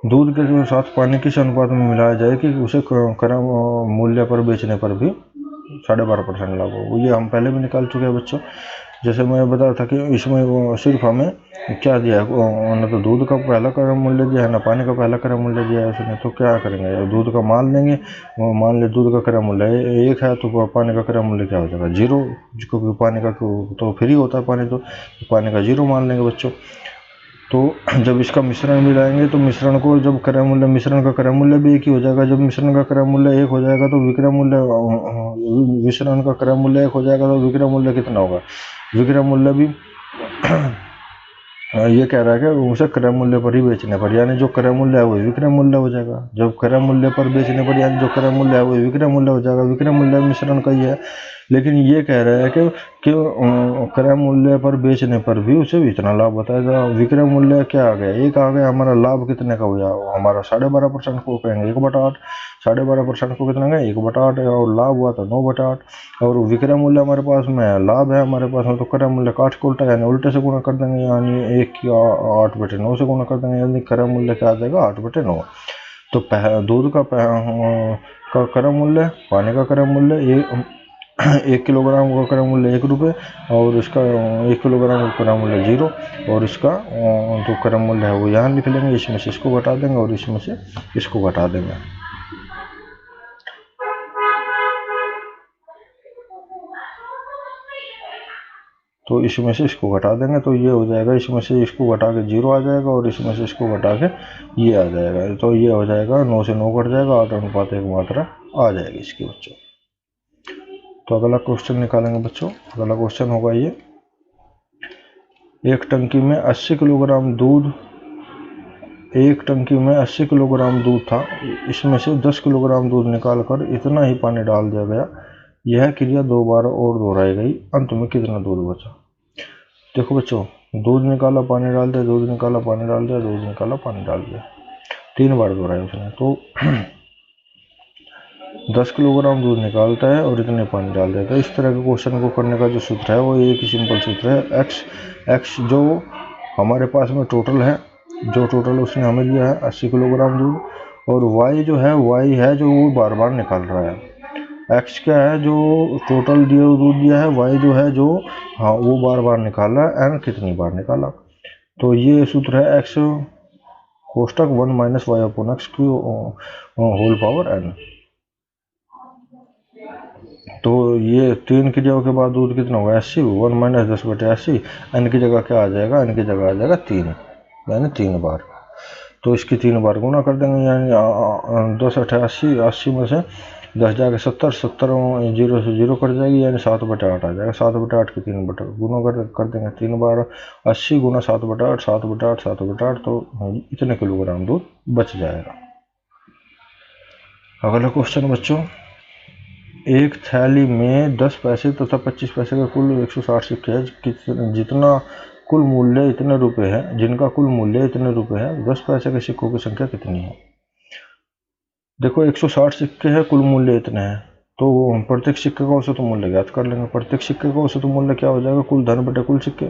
दूध के साथ पानी किस अनुपात में मिलाया जाए कि उसे क्रय मूल्य पर बेचने पर भी 12.5% लाभ हो। ये हम पहले भी निकाल चुके हैं बच्चों। जैसे मैं बता था कि इसमें सिर्फ हमें क्या दिया है, न तो दूध का पहला क्रय मूल्य दिया है, ना पानी का पहला क्रय मूल्य दिया है उसने। तो क्या करेंगे, दूध का मान लेंगे, मान ले दूध का क्रय मूल्य 1 है तो पानी का क्रय मूल्य क्या हो जाएगा 0, क्योंकि पानी का तो फ्री होता है पानी, तो पानी का 0 मान लेंगे बच्चों। तो जब इसका मिश्रण मिलाएंगे तो मिश्रण को जब क्रय मूल्य, मिश्रण का क्रय मूल्य भी एक ही हो जाएगा। जब मिश्रण का क्रय मूल्य 1 हो जाएगा तो विक्रय मूल्य, मिश्रण का क्रय मूल्य 1 हो जाएगा तो विक्रय मूल्य कितना होगा, विक्रय मूल्य भी ये कह रहा है कि उसे क्रय मूल्य पर ही बेचने पर, यानी जो क्रय मूल्य है वो विक्रय मूल्य हो जाएगा। जब क्रय मूल्य पर बेचने पर यानी जो क्रय मूल्य है वो विक्रय मूल्य हो जाएगा। विक्रय मूल्य मिश्रण का ही है, लेकिन ये कह रहा है कि क्रय मूल्य पर बेचने पर भी उसे इतना लाभ बताएगा। विक्रय मूल्य क्या आ गया, एक आ गया। हमारा लाभ कितने का हुआ, हमारा 12.5% को कहेंगे 1/8, 12.5% को कितना है 1/8, और लाभ हुआ तो 9/8। और विक्रय मूल्य हमारे पास में है, लाभ है हमारे पास में, तो क्रय मूल्य काट के उल्टा यानी उल्टे से गुणा कर देंगे, यानी 1 की 8/9 से गुणा कर देंगे, यानी क्रय मूल्य क्या आ जाएगा 8/9। तो दूध का क्रय मूल्य, पानी का क्रय मूल्य 1 किलोग्राम का क्रय मूल्य 1 रुपये, और इसका 1 किलोग्राम का क्रय मूल्य 0, और इसका जो क्रय मूल्य है वो यहाँ लिख लेंगे, इसमें से इसको घटा देंगे और इसमें से इसको घटा देंगे। तो इसमें से इसको घटा देंगे तो ये हो जाएगा, इसमें से इसको घटा के 0 आ जाएगा और इसमें से इसको घटा के ये आ जाएगा। तो ये हो जाएगा 9 से 9 कट जाएगा, 8:1 मात्रा आ जाएगी इसकी बच्चों। तो अगला क्वेश्चन निकालेंगे बच्चों। अगला क्वेश्चन होगा ये, एक टंकी में 80 किलोग्राम दूध, एक टंकी में 80 किलोग्राम दूध था, इसमें से 10 किलोग्राम दूध निकालकर इतना ही पानी डाल दिया गया। यह क्रिया 2 बार और दोहराई गई, अंत में कितना दूध बचा। देखो बच्चों, दूध निकाला पानी डाल दिया, दूध निकाला पानी डाल दिया, दूध निकाला पानी डाल दिया, 3 बार दोहराया उसने। तो 10 किलोग्राम दूध निकालता है और इतने पानी डाल देता है। इस तरह के क्वेश्चन को करने का जो सूत्र है वो एक ही सिंपल सूत्र है, एक्स जो हमारे पास में टोटल है, जो टोटल उसने हमें दिया है 80 किलोग्राम दूध, और वाई जो है, वाई है जो वो बार बार निकाल रहा है। एक्स क्या है, जो टोटल दूध दिया है, वाई जो है जो हाँ वो बार बार निकाला है, एन कितनी बार निकाला। तो ये सूत्र है एक्स कोष्टक 1 - y/x की होल पावर n। तो ये 3 क्रियाओं के बाद दूध कितना होगा 80, 1 - 10/80, n की जगह क्या आ जाएगा, n की जगह आ जाएगा 3, यानी 3 बार। तो इसकी 3 बार गुना कर देंगे, यानी 10 × 80, 80 में से 10 जाके 70, 70 0 से 0 कट जाएगी, यानी 7/8 आ जाएगा। 7/8 की 3 बटा गुना कर देंगे 3 बार, 80 गुना 7/8, 7/8, 7/8, तो इतने किलोग्राम दूध बच जाएगा। अगला क्वेश्चन बच्चों, एक थैली में 10 पैसे तथा 25 पैसे का कुल 160 सिक्के हैं, जितना कुल मूल्य इतने रुपए है, जिनका कुल मूल्य इतने रुपए है, 10 पैसे के सिक्कों की संख्या कितनी है। देखो 160 सिक्के हैं, कुल मूल्य इतने हैं, तो प्रत्येक सिक्के का औसत मूल्य ज्ञात कर लेंगे। प्रत्येक सिक्के का औसत मूल्य क्या हो जाएगा, कुल धन बटे कुल सिक्के।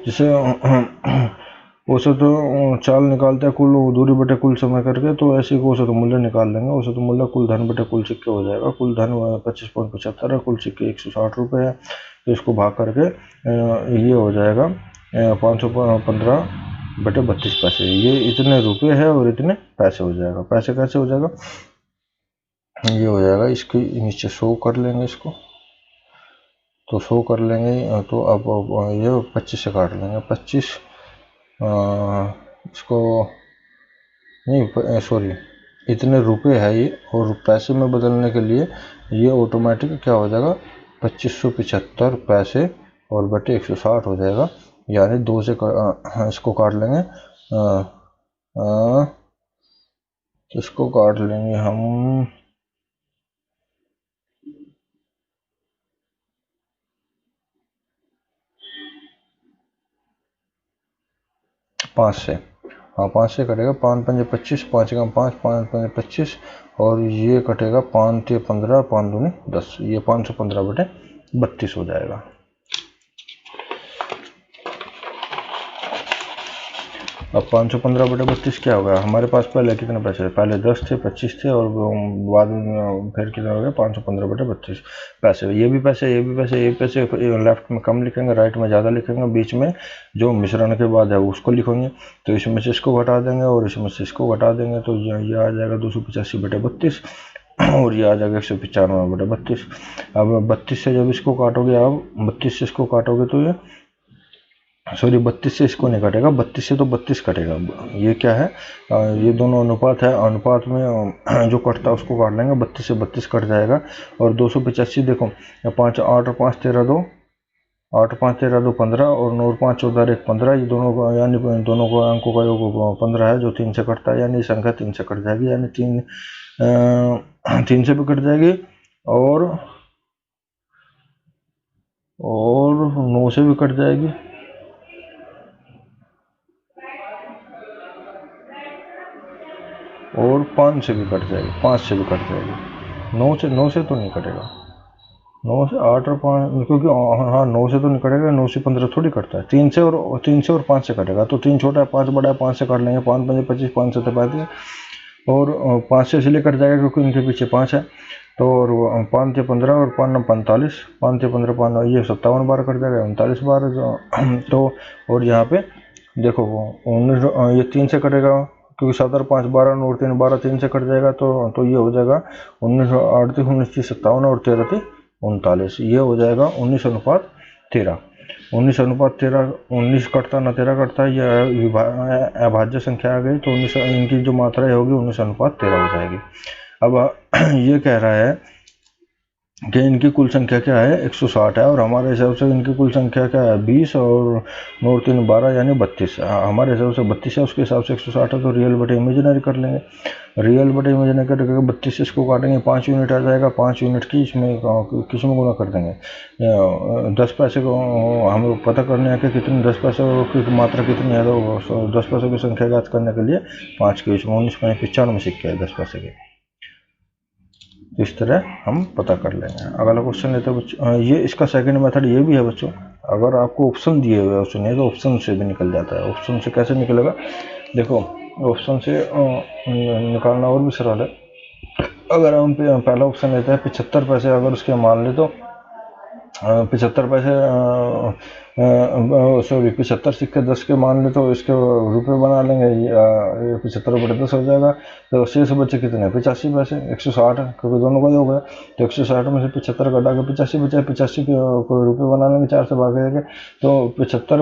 जैसे औसत चाल निकालते हैं कुल दूरी बटे कुल समय करके, तो ऐसे ही औसत मूल्य निकाल लेंगे। औसत मूल्य कुल धन बटे कुल सिक्के हो जाएगा। कुल धन 25.75 है, कुल सिक्के 160 रुपये है, तो इसको भाग करके ये हो जाएगा 515/32 पैसे। ये इतने रुपये है और इतने पैसे हो जाएगा। पैसे कैसे हो जाएगा, ये हो जाएगा, इसके नीचे 100 कर लेंगे इसको, तो 100 कर लेंगे, तो अब ये 25 से काट लेंगे, 25 इसको नहीं सॉरी इतने रुपए है ये, और पैसे में बदलने के लिए ये ऑटोमेटिक क्या हो जाएगा 2575 पैसे और बटे 160 हो जाएगा, यानी 2 से इसको काट लेंगे तो इसको काट लेंगे हम 5 से। हाँ 5 से कटेगा, 5 पंजे 25, 5 का 5, 5 पंजे 25, और ये कटेगा 5 ते 15, 5 दूनी 10, ये 515/32 हो जाएगा। अब 515/32 क्या होगा, हमारे पास पहले कितने पैसे, पहले 10 थे, 25 थे, और बाद में फिर कितना हो गया 515/32 पैसे। ये भी पैसे, ये भी पैसे, ये पैसे, लेफ्ट में कम लिखेंगे, राइट में ज़्यादा लिखेंगे, बीच में जो मिश्रण के बाद है उसको लिखेंगे। तो इसमें से इसको घटा देंगे और इसमें से इसको घटा देंगे, तो ये आ जाएगा 285/32, और ये आ जाएगा 195/32। अब 32 से जब इसको काटोगे, आप 32 से इसको काटोगे तो ये, सॉरी 32 से इसको नहीं कटेगा, 32 से तो 32 कटेगा। ये क्या है, ये दोनों अनुपात है, अनुपात में जो कटता है उसको काट लेंगे, 32 से 32 कट जाएगा। और 285 देखो, 5 8 और 5 13 2, 8 5 13 2 15, और 9 5 14 1 15, ये दोनों यानी दोनों को अंकों का योग 15 है, जो 3 से कटता है, यानी संख्या 3 से कट जाएगी, यानी 3 से भी कट जाएगी, और 9 से भी कट जाएगी, और 5 से भी कट जाएगी, 5 से भी कट जाएगी। 9 से तो नहीं कटेगा, 9 से 8 और 5, क्योंकि हाँ 9 से तो नहीं कटेगा, 9 से 15 थोड़ी कटता है, 3 से और 5 से कटेगा। तो 3 छोटा है, 5 बड़ा है, 5 से काट लेंगे, 5 पंजे 25, 5 से 35, और 5 से इसलिए कट जाएगा क्योंकि इनके पीछे 5 है। तो और 5 से 15 और 5 9 45, 5 से 15 5, ये 57 बार कट जाएगा, 39 बार। तो और यहाँ पे देखो 19, ये 3 से कटेगा क्योंकि 7 और 5 12, और 3 12, 3 से कट जाएगा, तो ये हो जाएगा 19 8 3 19 57, और 13 3 39, ये हो जाएगा 19:13। 19:13, 19 कटता ना 13 कटता, यह अभाज्य संख्या आ गई, तो 19 इनकी जो मात्रा होगी 19:13 हो जाएगी। अब ये कह रहा है कि इनकी कुल संख्या क्या है, 160 है, और हमारे हिसाब से इनकी कुल संख्या क्या है 20, और 9 3 12, यानी 32। हमारे हिसाब से 32 है, उसके हिसाब से 160 है, तो रियल बटे इमेजिनरी कर लेंगे। रियल बटे इमेजिनरी करके 32 से इसको काटेंगे, 5 यूनिट आ जाएगा, 5 यूनिट की इसमें किसमें गुना कर देंगे, 10 पैसे को हमें पता करने है कि कितने 10 पैसे की मात्रा कितनी है, तो 10 पैसों की संख्या ज्ञात करने के लिए 5 के इसमें 19 95 सिक्के है 10 पैसे के। इस तरह हम पता कर लेंगे। अगला क्वेश्चन लेते हैं बच्चों, ये इसका सेकंड मेथड ये भी है बच्चों, अगर आपको ऑप्शन दिए हुए ऑप्शन है तो ऑप्शन से भी निकल जाता है। ऑप्शन से कैसे निकलेगा, देखो ऑप्शन से निकालना और भी सरल है। अगर हम पहला ऑप्शन लेते हैं 75 पैसे, अगर उसके मान ले तो 75 पैसे, सॉरी 75 सिक्के 10 के मान ले, तो इसके रुपए बना लेंगे, ये 75/10 हो जाएगा। तो शेष बचे कितने, 85 पैसे, 160 है क्योंकि दोनों का योग है, तो 160 में से 75 घटा के 85 बचा, 85 को रुपये बना लेंगे, 4 से भाग देंगे, तो 75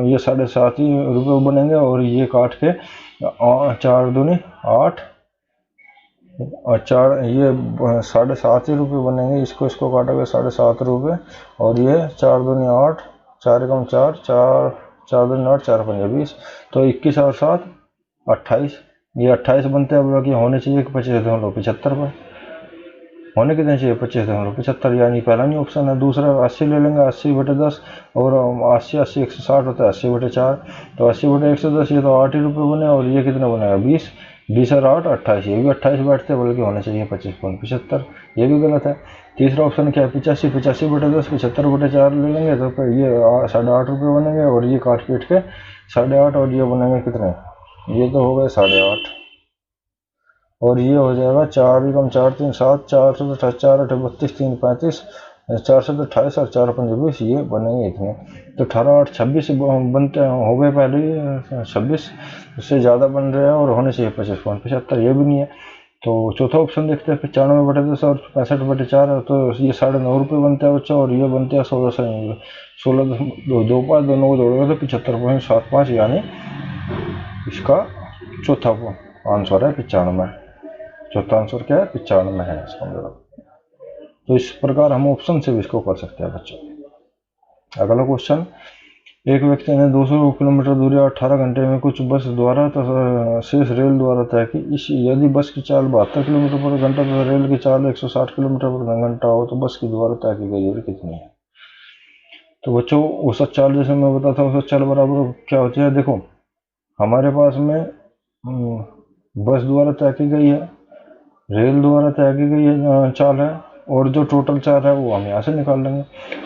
ये 7.5 ही रुपये बनेंगे, और ये काट के 4 दूनी 8, और 4 ये 7.5 ही रुपये बनेंगे, इसको काटोगे 7.5 रुपये, और ये 4 दूनी 8, 4 कम 4 4, 4 दूनी 8, 4 पंजे 20, तो 21 और 7 28, ये 28 बनते हैं। अब बाकी होने चाहिए कि 25.75 पर होने कितने चाहिए, 25.75, यानी पहला नहीं ऑप्शन है। दूसरा 80 ले लेंगे, 80/10, और 80 80 160 होता है 80/4, तो 80/110, ये तो 8 ही रुपये बने, और ये कितना बनेगा 20, 20 और 8 28, ये भी 28 बैठते हैं, बल्कि होने चाहिए 25.75, ये भी गलत है। तीसरा ऑप्शन क्या है 85, 85/10, 75/4 ले लेंगे, तो ये 8.5 रुपये बनेंगे, और ये काट पीट के 8.5, और ये बनेंगे कितने, ये तो हो गए 8.5, और ये हो जाएगा 4 कम 4 3 7, 4 से 4 8 32, 3 35, 4 से 28, और 4 5 20, ये बनेंगे इतने। तो 18 8 26 बनते हो गए पहले ही, 26 उससे ज़्यादा बन रहे हैं, और होने चाहिए 25.75, ये भी नहीं है। तो चौथा ऑप्शन देखते हैं 95/10 और 65/4, तो ये 9.5 रुपये बनते हैं बच्चा, और ये बनते हैं 16 2 5 दोनों को जोड़ोगे तो 75.75, यानी इसका चौथा आंसर है 95। चौथा आंसर क्या है 95 है इसका मतलब। तो इस प्रकार हम ऑप्शन से भी इसको कर सकते हैं बच्चों। अगला क्वेश्चन एक व्यक्ति ने 200 किलोमीटर दूरी 18 घंटे में कुछ बस द्वारा तथा शेष रेल द्वारा तय की। इस यदि बस की चाल 72 किलोमीटर प्रति घंटा तथा रेल की चाल 160 किलोमीटर प्रति घंटा हो तो बस की द्वारा तय की गई दूरी कितनी है? तो बच्चों औसत चाल जैसे मैं बताता हूँ, औसत चाल बराबर क्या होती है। देखो हमारे पास में बस द्वारा तय की गई है, रेल द्वारा तय की गई है चाल है, और जो टोटल चाल है वो हम यहाँ से निकाल लेंगे।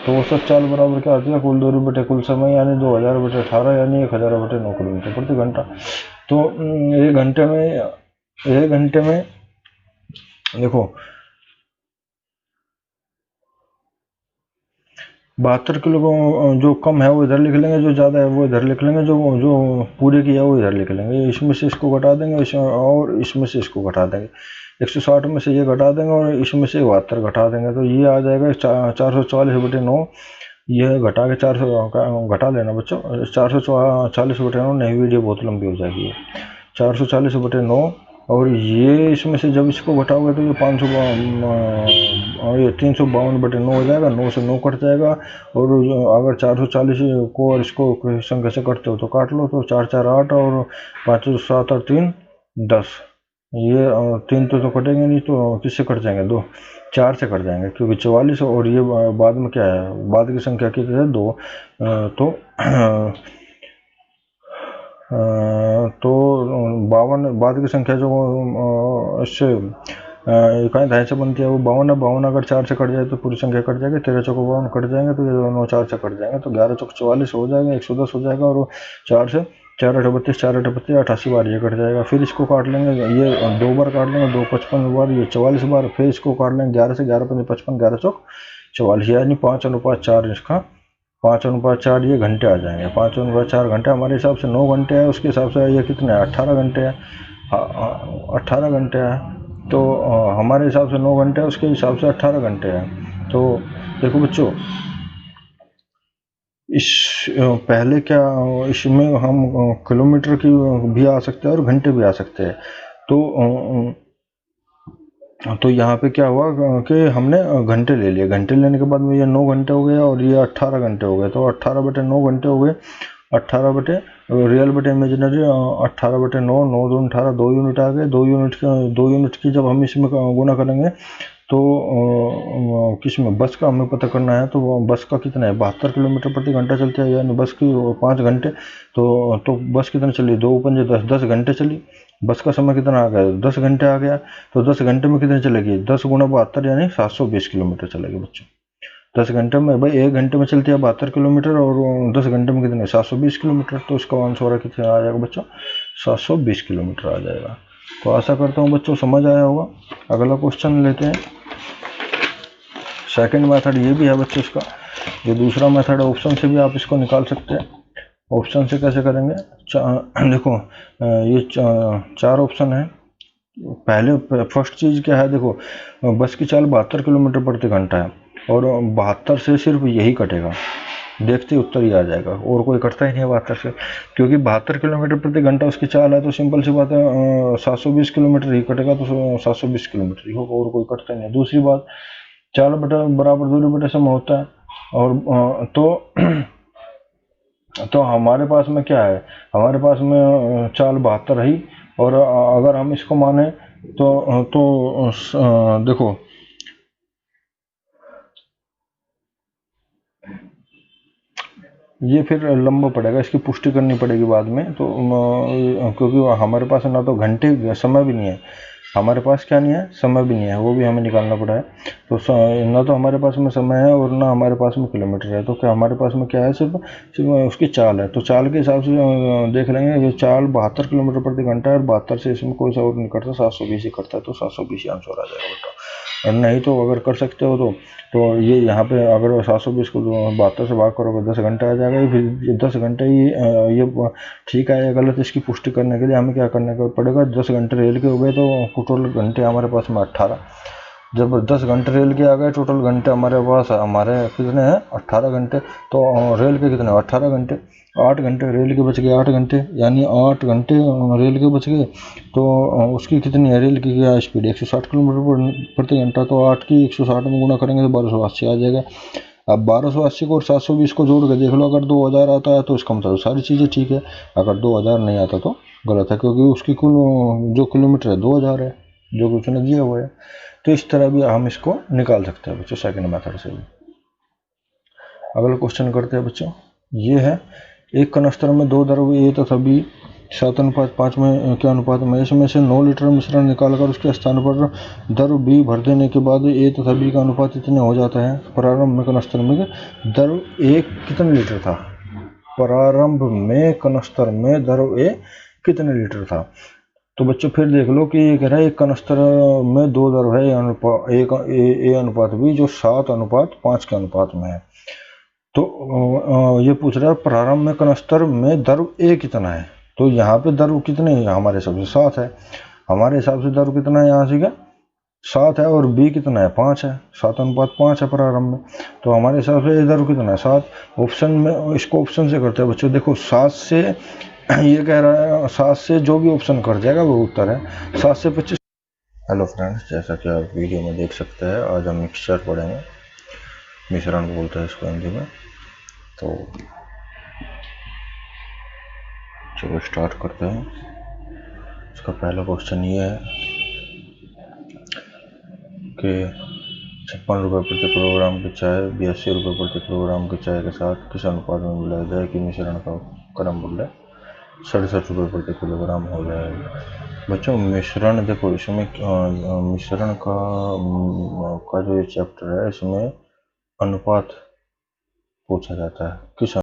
तो औसत चाल बराबर क्या आती है? कुल दूरी बटे कुल समय, यानी 2000 बटे 18 यानी 1000 बटे 9 किलोमीटर प्रति घंटा। तो एक घंटे में देखो 72 किलो जो कम है वो इधर लिख लेंगे, जो ज़्यादा है वो इधर लिख लेंगे, जो पूरे की है वो इधर लिख लेंगे। इसमें से इसको घटा देंगे और इसमें से इसको घटा देंगे। 160 में से ये घटा देंगे और इसमें से 72 घटा देंगे, तो ये आ जाएगा 440 बटे 9। ये घटा के 400 घटा लेना बच्चों, 440 बटे 9, नहीं वीडियो बहुत लंबी हो जाएगी। 440 बटे 9, और ये इसमें से जब इसको घटाओगे तो ये 500 और ये 352 बटे 9 हो जाएगा। 9 से 9 कट जाएगा, और अगर 440 को और इसको संख्या से कटते हो तो काट लो, तो 4 4 8 और 5 7 और 3 10। ये 3 तो कटेंगे नहीं, तो किससे कट जाएंगे? 2 4 से कट जाएंगे, क्योंकि 44 और ये बाद में क्या है, बाद की संख्या कितनी है? 2। तो 52 बाद की संख्या जो इससे इकाई ढाई से बनती है वो 52 है। 52 अगर 4 से कट जाए तो पूरी संख्या कट जाएगी। 13 चौक 52 कट जाएंगे, तो ये दोनों 4 से कट जाएंगे, तो 11 चौक 44 हो जाएगा, 110 हो जाएगा, और 4 से 4 8 32, 4 8 32, 88 बार ये कट जाएगा। फिर इसको काट लेंगे, ये 2 बार काट लेंगे, 2 55 बार, ये 44 बार। फिर इसको काट लेंगे 11 से, 11 5 55, 11 चौक 44, यानी 5:4 इसका 5:4 ये घंटे आ जाएंगे। 5:4 घंटे हमारे हिसाब से 9 घंटे है, उसके हिसाब से ये कितने 18 घंटे है। 18 घंटे है, तो हमारे हिसाब से 9 घंटे है, उसके हिसाब से 18 घंटे है। तो देखो बच्चों, इस पहले क्या, इसमें हम किलोमीटर की भी आ सकते हैं और घंटे भी आ सकते हैं। तो यहाँ पे क्या हुआ कि हमने घंटे ले लिए। घंटे लेने के बाद में ये 9 घंटे हो गए और ये 18 घंटे हो गए, तो 18 बटे 9 घंटे हो गए। 18 बटे रियल बटे इमेजिनरी, 18 बटे 9, 9 दूनी 18, 2 यूनिट आ गए। 2 यूनिट की जब हम इसमें गुना करेंगे तो किसमें बस का हमें पता करना है, तो बस का कितना है? 72 किलोमीटर प्रति घंटा चलती है, यानी बस की 5 घंटे। तो बस कितना चली? 2 पंजे 10, 10 घंटे चली। बस का समय कितना आ गया? 10 घंटे आ गया। तो 10 घंटे में कितने चलेगी? 10 गुणा 72 यानी 720 किलोमीटर चलेगी बच्चों। 10 घंटे में, भाई 1 घंटे में चलती है 72 किलोमीटर, और 10 घंटे में कितने? 720 किलोमीटर। तो इसका आंसर कितना आ जाएगा बच्चों? 720 किलोमीटर आ जाएगा। तो आशा करता हूँ बच्चों समझ आया होगा। अगला क्वेश्चन लेते हैं। सेकंड मेथड ये भी है बच्चों इसका, जो दूसरा मेथड है ऑप्शन से भी आप इसको निकाल सकते हैं। ऑप्शन से कैसे करेंगे? देखो ये 4 ऑप्शन है। पहले फर्स्ट चीज़ क्या है? देखो बस की चाल 72 किलोमीटर प्रति घंटा है, और 72 से सिर्फ यही कटेगा, देखते ही उत्तर ही आ जाएगा, और कोई कटता ही नहीं है 72 से, क्योंकि 72 किलोमीटर प्रति घंटा उसकी चाल है। तो सिंपल सी बात है 720 किलोमीटर ही कटेगा, तो 720 किलोमीटर ही होगा, और कोई कटता नहीं है। दूसरी बात, चाल बटा बराबर दूरी बटे समय होता है, और तो हमारे पास में क्या है? हमारे पास में चाल 72 रही, और अगर हम इसको माने तो देखो ये फिर लंबा पड़ेगा, इसकी पुष्टि करनी पड़ेगी बाद में। तो क्योंकि हमारे पास ना तो घंटे समय भी नहीं है, हमारे पास क्या नहीं है? समय भी नहीं है, वो भी हमें निकालना पड़ा है। तो ना तो हमारे पास में समय है और ना हमारे पास में किलोमीटर है। तो क्या हमारे पास में क्या है? सिर्फ उसकी चाल है। तो चाल के हिसाब से देख लेंगे, ये चाल 72 किलोमीटर प्रति घंटा है, और 72 से इसमें कोई सा और नहीं करता, 720 ही करता है, तो 720 आंसर आ जाएगा बेटा। और नहीं तो अगर कर सकते हो तो ये यहाँ पे अगर 720 को 72 से भाग करोगे 10 घंटे आ जाएगा। फिर 10 घंटे ही ये ठीक है या गलत, इसकी पुष्टि करने के लिए हमें क्या करने का पड़ेगा? 10 घंटे रेल के हो गए, तो टोटल घंटे हमारे पास में 18। जब 10 घंटे रेल के आ गए, टोटल घंटे हमारे पास हमारे कितने हैं? 18 घंटे। तो रेल के कितने? 18 घंटे। 8 घंटे रेल के बच गए, 8 घंटे, यानी 8 घंटे रेल के बच गए। तो उसकी कितनी है? रेल की क्या स्पीड? 160 किलोमीटर प्रति घंटा। तो 8 की 160 में गुणा करेंगे तो 1280 आ जाएगा। अब 1280 को और 720 को जोड़ के देख लो, अगर 2000 आता है तो इसका मतलब सारी चीज़ें ठीक है, अगर 2000 नहीं आता तो गलत है, क्योंकि उसकी कुल जो किलोमीटर है 2000 है जो कि उसने दिया हुआ है। तो इस तरह भी हम इसको निकाल सकते हैं बच्चों सेकंड मेथड से भी। अगला क्वेश्चन करते हैं बच्चों, ये है एक कनस्तर में 2 द्रव ए तथा बी 7:5 में के अनुपात में, इसमें से 9 लीटर मिश्रण निकालकर उसके स्थान पर द्रव बी भर देने के बाद ए तथा बी का अनुपात इतने हो जाता है। प्रारंभ में कनस्तर में द्रव ए कितने लीटर था? प्रारंभ में कनस्तर में द्रव ए कितने लीटर था? तो बच्चों फिर देख लो कि ये कह रहा है एक कनस्तर में 2 द्रव है ए अनुपात बी जो 7:5 के अनुपात में है। तो ये पूछ रहा है प्रारंभ में कनस्तर में द्रव ए कितना है, तो यहाँ पे द्रव कितने हैं? हमारे हिसाब से 7 है, हमारे हिसाब से द्रव कितना है यहाँ से क्या 7 है, और बी कितना है 5 है, 7:5 है प्रारंभ में, तो हमारे हिसाब से द्रव कितना है 7। ऑप्शन में इसको ऑप्शन से करते हैं बच्चों, देखो 7 से ये कह रहा है 7 से जो भी ऑप्शन कर जाएगा वो उत्तर है, 7 से 25। हेलो फ्रेंड्स, जैसा कि आप वीडियो में देख सकते हैं आज हम मिक्सचर पढ़ेंगे, मिश्रण बोलते हैं इसको हिंदी में। तो चलो स्टार्ट करते हैं। इसका पहला क्वेश्चन ये है कि 56 रुपये प्रति किलोग्राम की चाय 82 रुपये प्रति किलोग्राम की चाय के साथ किस अनुपात में मिलाया जाए कि मिश्रण का क्रम मूल्य 67 रुपये प्रति किलोग्राम हो जाएगा। बच्चों मिश्रण देखो, इसमें मिश्रण का जो ये चैप्टर है इसमें अनुपात पूछा जाता है, किस